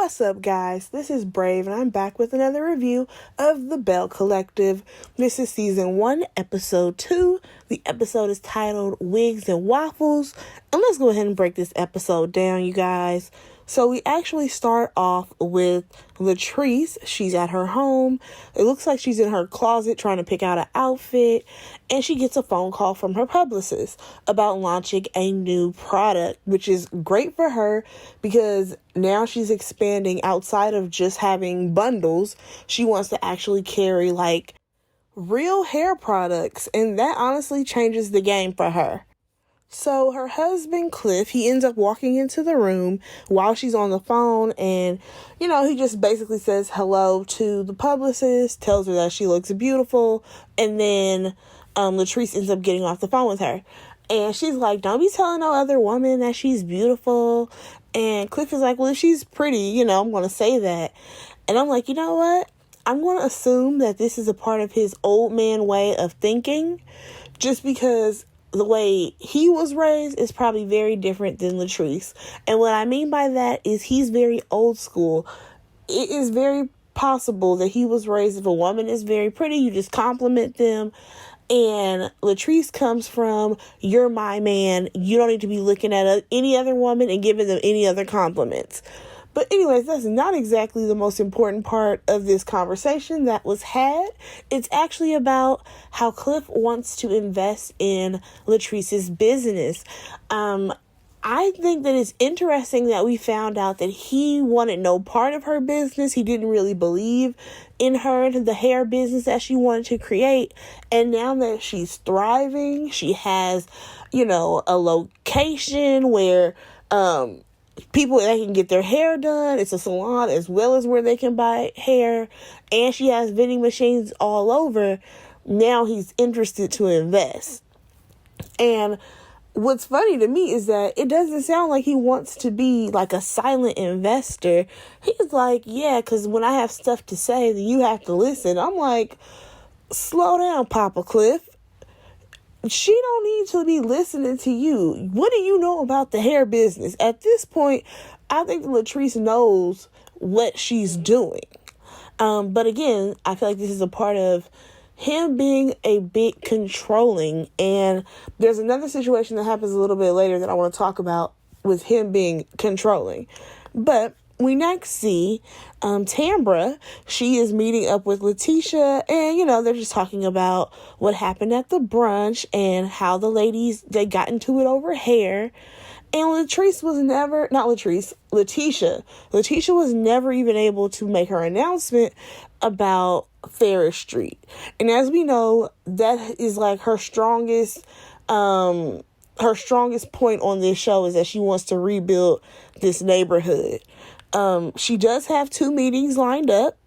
What's up, guys? This is Brave, and I'm back with another review of the Belle Collective. This is Season 1, Episode 2. The episode is titled Wigs and Waffles. And let's go ahead and break this episode down, you guys. So we actually start off with Latrice. She's at her home. It looks like she's in her closet trying to pick out an outfit. And she gets a phone call from her publicist about launching a new product, which is great for her because now she's expanding outside of just having bundles. She wants to actually carry like real hair products. And that honestly changes the game for her. So her husband, Cliff, he ends up walking into the room while she's on the phone and, he just basically says hello to the publicist, tells her that she looks beautiful, and then Latrice ends up getting off the phone with her. And she's like, don't be telling no other woman that she's beautiful. And Cliff is like, well, if she's pretty, I'm going to say that. And I'm like, you know what? I'm going to assume that this is a part of his old man way of thinking, just because the way he was raised is probably very different than Latrice. And what I mean by that is he's very old school. It is very possible that he was raised, if a woman is very pretty, you just compliment them. And Latrice comes from, you're my man. You don't need to be looking at any other woman and giving them any other compliments. But anyways, that's not exactly the most important part of this conversation that was had. It's actually about how Cliff wants to invest in Latrice's business. I think that it's interesting that we found out that he wanted no part of her business. He didn't really believe in her and the hair business that she wanted to create. And now that she's thriving, she has, a location where, people that can get their hair done. It's a salon as well as where they can buy hair. And she has vending machines all over. Now he's interested to invest. And what's funny to me is that it doesn't sound like he wants to be like a silent investor. He's like, yeah, because when I have stuff to say, then you have to listen. I'm like, slow down, Papa Cliff. She don't need to be listening to you. What do you know about the hair business? At this point, I think Latrice knows what she's doing. But again, I feel like this is a part of him being a bit controlling. And there's another situation that happens a little bit later that I want to talk about with him being controlling. But we next see Tambra. She is meeting up with Letitia, and they're just talking about what happened at the brunch and how the ladies, they got into it over hair. And Letitia was never even able to make her announcement about Ferris Street. And as we know, that is like her strongest point on this show, is that she wants to rebuild this neighborhood. She does have 2 meetings lined up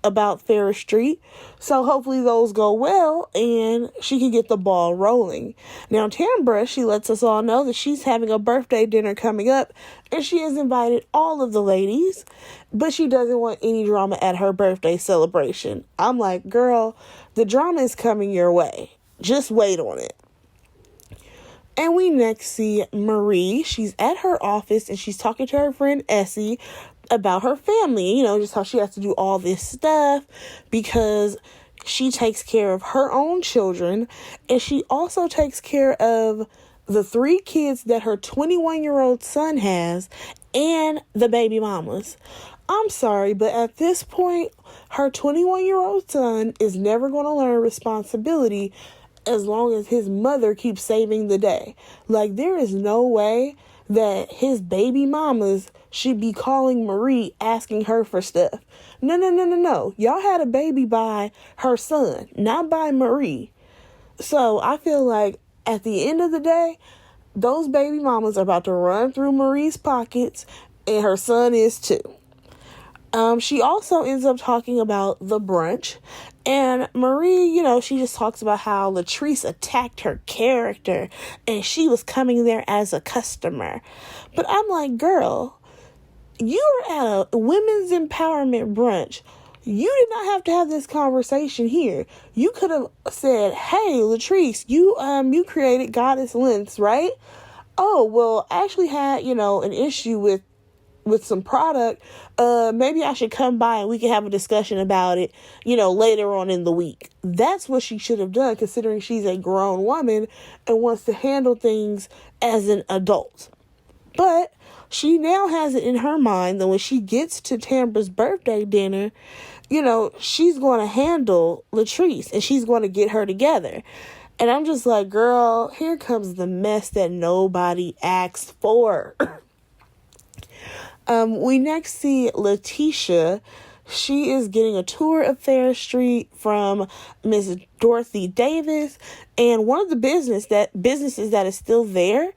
about Ferris Street, so hopefully those go well and she can get the ball rolling. Now, Tambra, she lets us all know that she's having a birthday dinner coming up and she has invited all of the ladies, but she doesn't want any drama at her birthday celebration. I'm like, girl, the drama is coming your way. Just wait on it. And we next see Marie. She's at her office and she's talking to her friend Essie about her family. Just how she has to do all this stuff because she takes care of her own children. And she also takes care of the 3 kids that her 21-year-old son has and the baby mamas. I'm sorry, but at this point, her 21-year-old son is never going to learn responsibility as long as his mother keeps saving the day. Like, there is no way that his baby mamas should be calling Marie asking her for stuff. No. Y'all had a baby by her son, not by Marie. So I feel like at the end of the day, those baby mamas are about to run through Marie's pockets, and her son is too. She also ends up talking about the brunch. And Marie, she just talks about how Latrice attacked her character and she was coming there as a customer. But I'm like, girl, you were at a women's empowerment brunch. You did not have to have this conversation here. You could have said, hey, Latrice, you created Goddess Lengths, right? Oh, well, I actually had, an issue with with some product, maybe I should come by and we can have a discussion about it, later on in the week. That's what she should have done, considering she's a grown woman and wants to handle things as an adult. But she now has it in her mind that when she gets to Tambra's birthday dinner, she's going to handle Latrice and she's going to get her together. And I'm just like, girl, here comes the mess that nobody asked for. We next see Letitia. She is getting a tour of Fair Street from Miss Dorothy Davis. And one of the businesses that is still there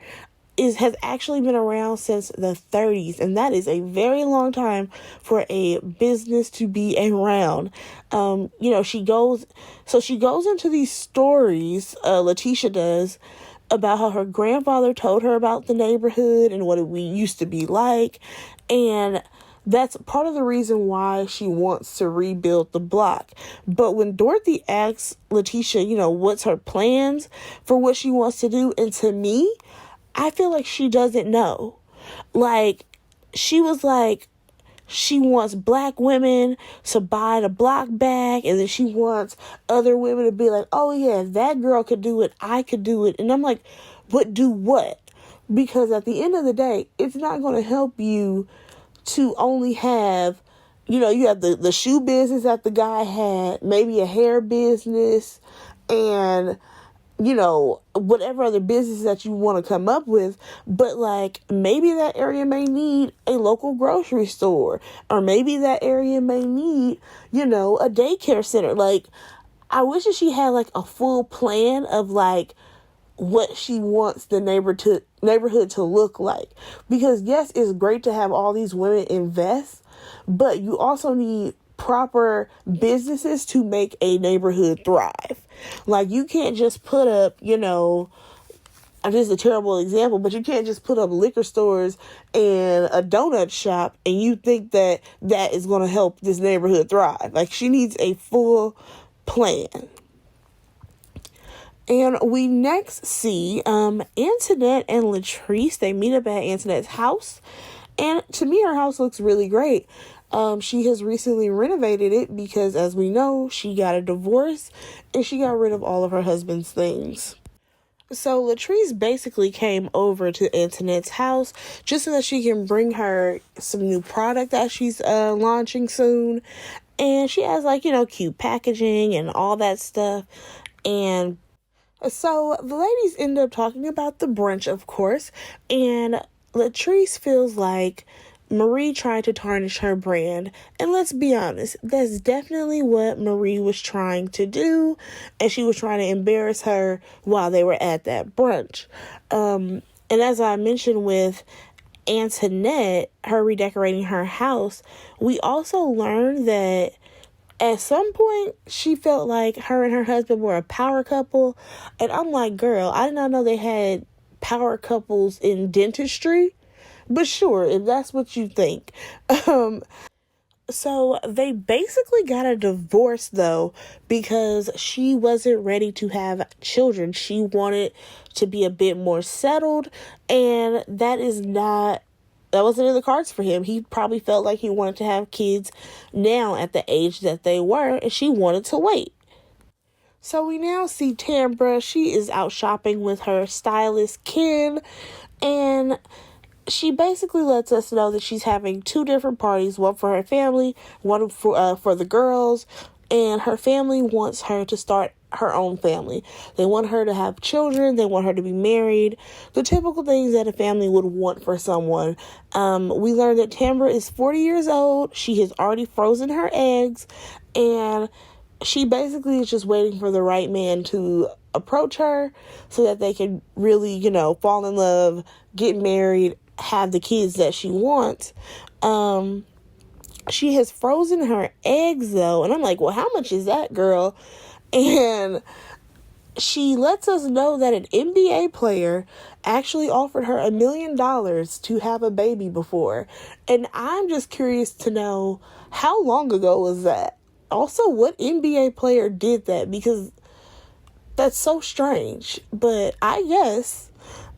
has actually been around since the 30s, and that is a very long time for a business to be around. She goes into these stories, Letitia does, about how her grandfather told her about the neighborhood and what it used to be like, and that's part of the reason why she wants to rebuild the block. But when Dorothy asks Letitia, what's her plans for what she wants to do, and to me, I feel like she doesn't know. Like, she was like, she wants black women to buy the block back, and then she wants other women to be like, oh yeah, if that girl could do it, I could do it. And I'm like, but do what? Because at the end of the day, it's not going to help you to only have, you have the shoe business that the guy had, maybe a hair business, and whatever other business that you want to come up with, but like maybe that area may need a local grocery store, or maybe that area may need, a daycare center. Like, I wish that she had like a full plan of like what she wants the neighborhood to look like. Because yes, it's great to have all these women invest, but you also need proper businesses to make a neighborhood thrive. Like, you can't just put up, this is a terrible example, but you can't just put up liquor stores and a donut shop and you think that is going to help this neighborhood thrive. Like, she needs a full plan. And we next see Antoinette and Latrice. They meet up at Antoinette's house, and to me, her house looks really great. She has recently renovated it because, as we know, she got a divorce and she got rid of all of her husband's things. So Latrice basically came over to Antoinette's house just so that she can bring her some new product that she's launching soon. And she has cute packaging and all that stuff. And so the ladies end up talking about the brunch, of course. And Latrice feels like Marie tried to tarnish her brand. And let's be honest, that's definitely what Marie was trying to do. And she was trying to embarrass her while they were at that brunch. And as I mentioned with Antoinette, her redecorating her house, we also learned that at some point she felt like her and her husband were a power couple. And I'm like, girl, I did not know they had power couples in dentistry. But sure, if that's what you think. So they basically got a divorce, though, because she wasn't ready to have children. She wanted to be a bit more settled, and that wasn't in the cards for him. He probably felt like he wanted to have kids now at the age that they were, and she wanted to wait. So we now see Tambra. She is out shopping with her stylist, Ken, and she basically lets us know that she's having two different parties, one for her family, one for the girls, and her family wants her to start her own family. They want her to have children. They want her to be married. The typical things that a family would want for someone. We learned that Tambra is 40 years old. She has already frozen her eggs, and she basically is just waiting for the right man to approach her so that they can really, fall in love, get married, have the kids that she wants. She has frozen her eggs, though, and I'm like, well, how much is that, girl? And she lets us know that an NBA player actually offered her $1 million to have a baby before. And I'm just curious to know, how long ago was that? Also, what NBA player did that? Because that's so strange. But I guess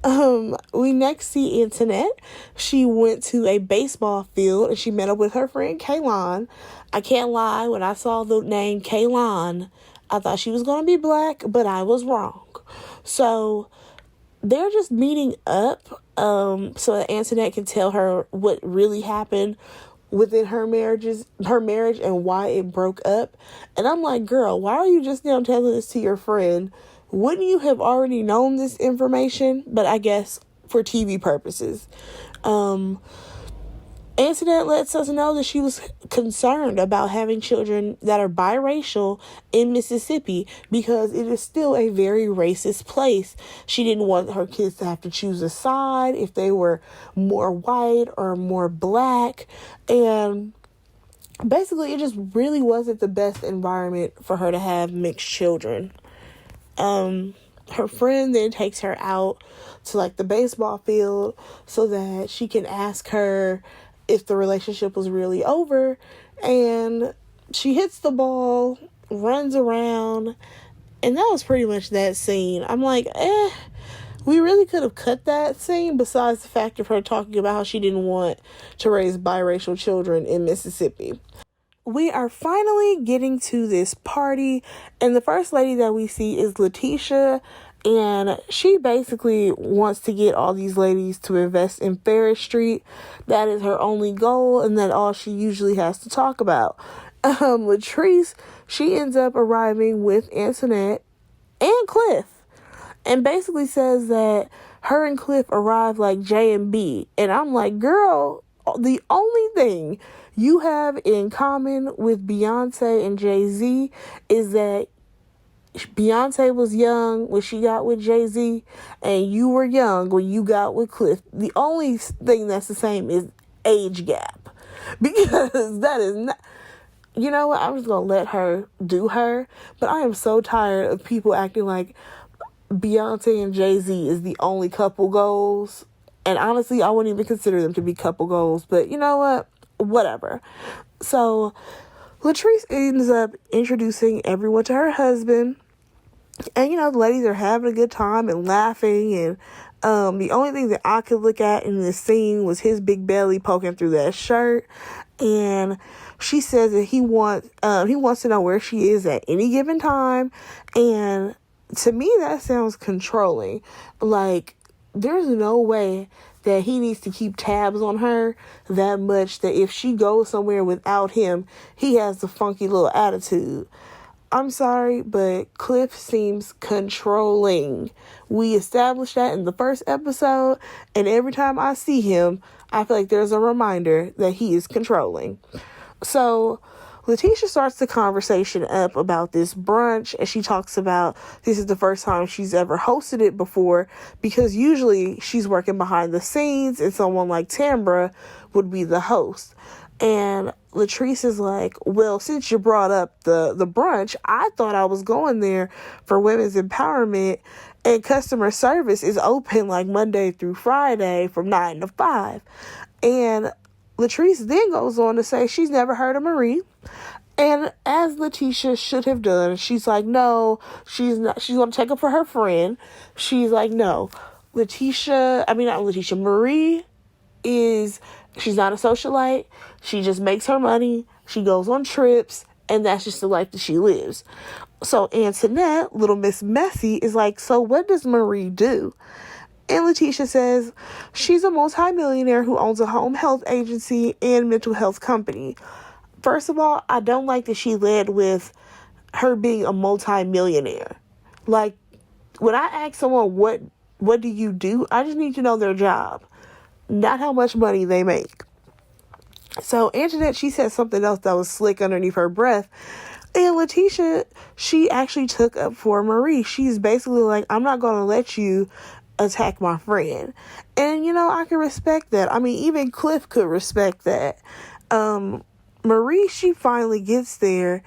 We next see Antoinette. She went to a baseball field and she met up with her friend Kaylon. I can't lie, when I saw the name Kaylon, I thought she was going to be black, but I was wrong. So they're just meeting up so that Antoinette can tell her what really happened within her marriage and why it broke up. And I'm like, girl, why are you just now telling this to your friend? Wouldn't you have already known this information? But I guess for TV purposes. Antoinette lets us know that she was concerned about having children that are biracial in Mississippi because it is still a very racist place. She didn't want her kids to have to choose a side if they were more white or more black. And basically, it just really wasn't the best environment for her to have mixed children. Her friend then takes her out to like the baseball field so that she can ask her if the relationship was really over, and she hits the ball, runs around, and that was pretty much that scene. I'm like, we really could have cut that scene besides the fact of her talking about how she didn't want to raise biracial children in Mississippi. We are finally getting to this party, and the first lady that we see is Letitia, and she basically wants to get all these ladies to invest in Ferris Street. That is her only goal, and that's all she usually has to talk about. Latrice, she ends up arriving with Antoinette and Cliff, and basically says that her and Cliff arrived like J and B, and I'm like, girl, the only thing you have in common with Beyonce and Jay-Z is that Beyonce was young when she got with Jay-Z, and you were young when you got with Cliff. The only thing that's the same is age gap. Because that is not... You know what? I'm just going to let her do her. But I am so tired of people acting like Beyonce and Jay-Z is the only couple goals. And honestly, I wouldn't even consider them to be couple goals. But you know what? Whatever. So Latrice ends up introducing everyone to her husband. And, the ladies are having a good time and laughing. And the only thing that I could look at in this scene was his big belly poking through that shirt. And she says that he wants to know where she is at any given time. And to me, that sounds controlling. Like, there's no way that he needs to keep tabs on her that much that if she goes somewhere without him, he has the funky little attitude. I'm sorry, but Cliff seems controlling. We established that in the first episode, and every time I see him, I feel like there's a reminder that he is controlling. So Letitia starts the conversation up about this brunch, and she talks about this is the first time she's ever hosted it before, because usually she's working behind the scenes and someone like Tambra would be the host. And Latrice is like, well, since you brought up the brunch, I thought I was going there for women's empowerment, and customer service is open like Monday through Friday from 9 to 5. And Latrice then goes on to say she's never heard of Marie. And as Letitia should have done, she's like, no, she's not. She's going to take up for her friend. She's like, no, Marie she's not a socialite. She just makes her money. She goes on trips, and that's just the life that she lives. So Antoinette, little Miss Messy, is like, so what does Marie do? And Letitia says she's a multimillionaire who owns a home health agency and mental health company. First of all, I don't like that she led with her being a multimillionaire. Like, when I ask someone, what do you do? I just need to know their job, not how much money they make. So Antoinette, she said something else that was slick underneath her breath. And Letitia, she actually took up for Marie. She's basically like, I'm not going to let you attack my friend. And, I can respect that. I mean, even Cliff could respect that. Marie, she finally gets there.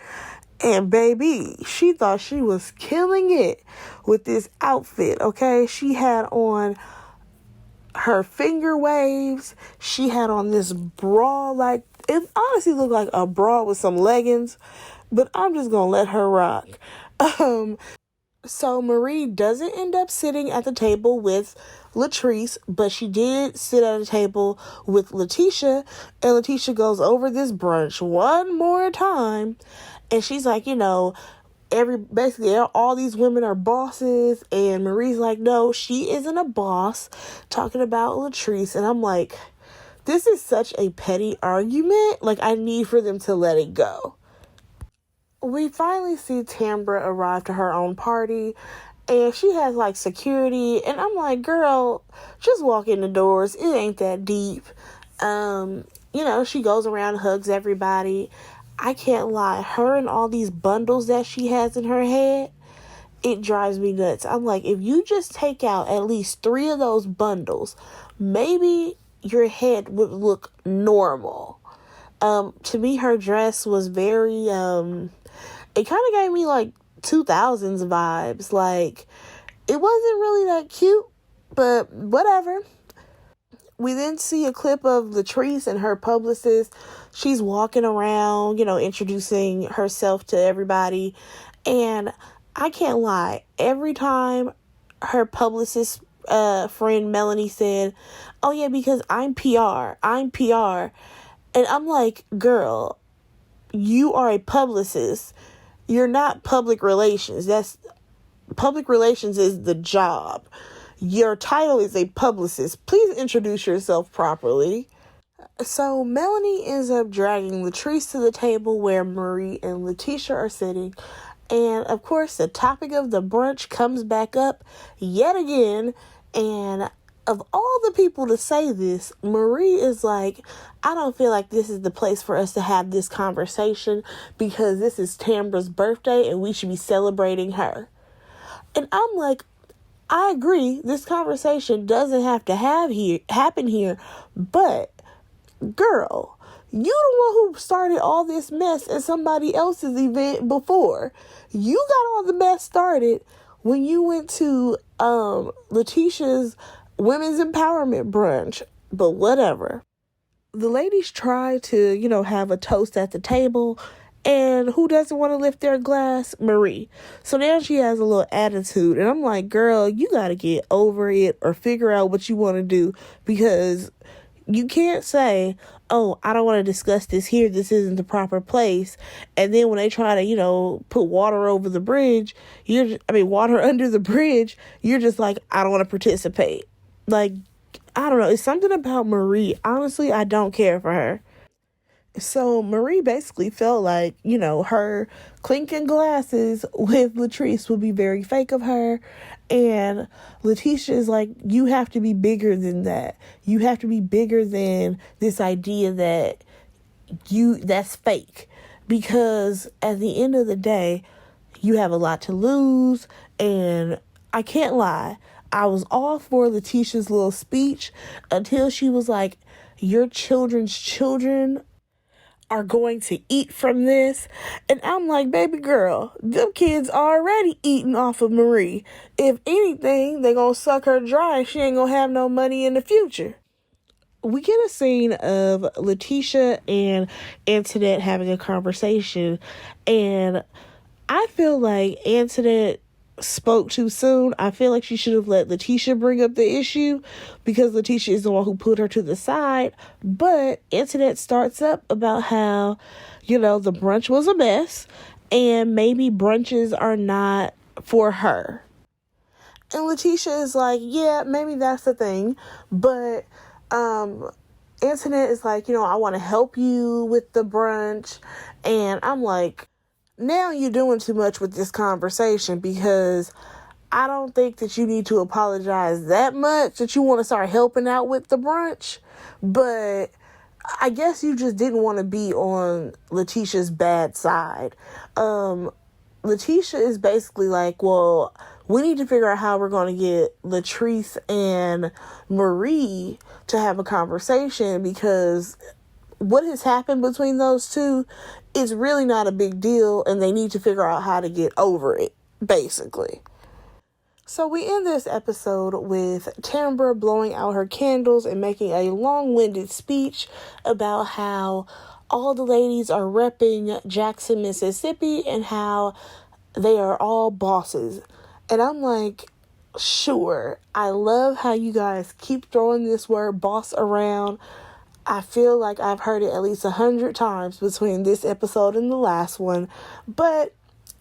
And baby, she thought she was killing it with this outfit, okay? She had on her finger waves. She had on this bra, like, it honestly looked like a bra with some leggings, but I'm just gonna let her rock. So Marie doesn't end up sitting at the table with Latrice, but she did sit at a table with Letitia, and Letitia goes over this brunch one more time, and she's like, basically all these women are bosses, and Marie's like, no, she isn't a boss, talking about Latrice, and I'm like, this is such a petty argument, like, I need for them to let it go. We finally see Tambra arrive to her own party, and she has like security, and I'm like, girl, just walk in the doors, it ain't that deep. She goes around and hugs everybody. I can't lie, her and all these bundles that she has in her head, it drives me nuts. I'm like, if you just take out at least 3 of those bundles, maybe your head would look normal. To me, her dress was very, it kind of gave me like 2000s vibes. Like, it wasn't really that cute, but whatever. We then see a clip of Latrice and her publicist. She's walking around, introducing herself to everybody. And I can't lie, every time her publicist friend Melanie said, oh yeah, because I'm PR. And I'm like, girl, you are a publicist. You're not public relations. Public relations is the job. Your title is a publicist. Please introduce yourself properly. So Melanie ends up dragging Latrice to the table where Marie and Letitia are sitting. And of course, the topic of the brunch comes back up yet again. And of all the people to say this, Marie is like, I don't feel like this is the place for us to have this conversation because this is Tambra's birthday and we should be celebrating her. And I'm like, I agree, this conversation doesn't have to happen here, but girl, you the one who started all this mess at somebody else's event before. You got all the mess started when you went to Letitia's women's empowerment brunch, but whatever. The ladies try to, have a toast at the table, and who doesn't want to lift their glass? Marie. So now she has a little attitude, and I'm like, girl, you got to get over it or figure out what you want to do, because you can't say, oh, I don't want to discuss this here, this isn't the proper place, and then when they try to, put water over the bridge, water under the bridge, you're just like, I don't want to participate. Like, I don't know, it's something about Marie. Honestly, I don't care for her. So Marie basically felt like, her clinking glasses with Latrice would be very fake of her. And Letitia is like, you have to be bigger than that. You have to be bigger than this idea that that's fake. Because at the end of the day, you have a lot to lose. And I can't lie, I was all for Letitia's little speech until she was like, your children's children are going to eat from this. And I'm like, baby girl, them kids already eating off of Marie. If anything, they gonna suck her dry and she ain't gonna have no money in the future. We get a scene of Letitia and Antoinette having a conversation, and I feel like Antoinette spoke too soon. I feel like she should have let Letitia bring up the issue because Letitia is the one who put her to the side. But Antoinette starts up about how, the brunch was a mess and maybe brunches are not for her. And Letitia is like, yeah, maybe that's the thing. But Antoinette is like, I want to help you with the brunch. And I'm like, now you're doing too much with this conversation, because I don't think that you need to apologize that much that you want to start helping out with the brunch. But I guess you just didn't want to be on Letitia's bad side. Letitia is basically like, well, we need to figure out how we're going to get Latrice and Marie to have a conversation, because what has happened between those two is really not a big deal, and they need to figure out how to get over it, basically. So we end this episode with Tambra blowing out her candles and making a long-winded speech about how all the ladies are repping Jackson, Mississippi, and how they are all bosses. And I'm like, sure, I love how you guys keep throwing this word boss around. I feel like I've heard it at least 100 times between this episode and the last one, but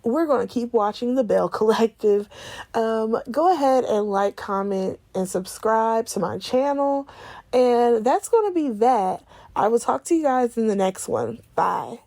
we're going to keep watching the Belle Collective. Go ahead and like, comment, and subscribe to my channel. And that's going to be that. I will talk to you guys in the next one. Bye.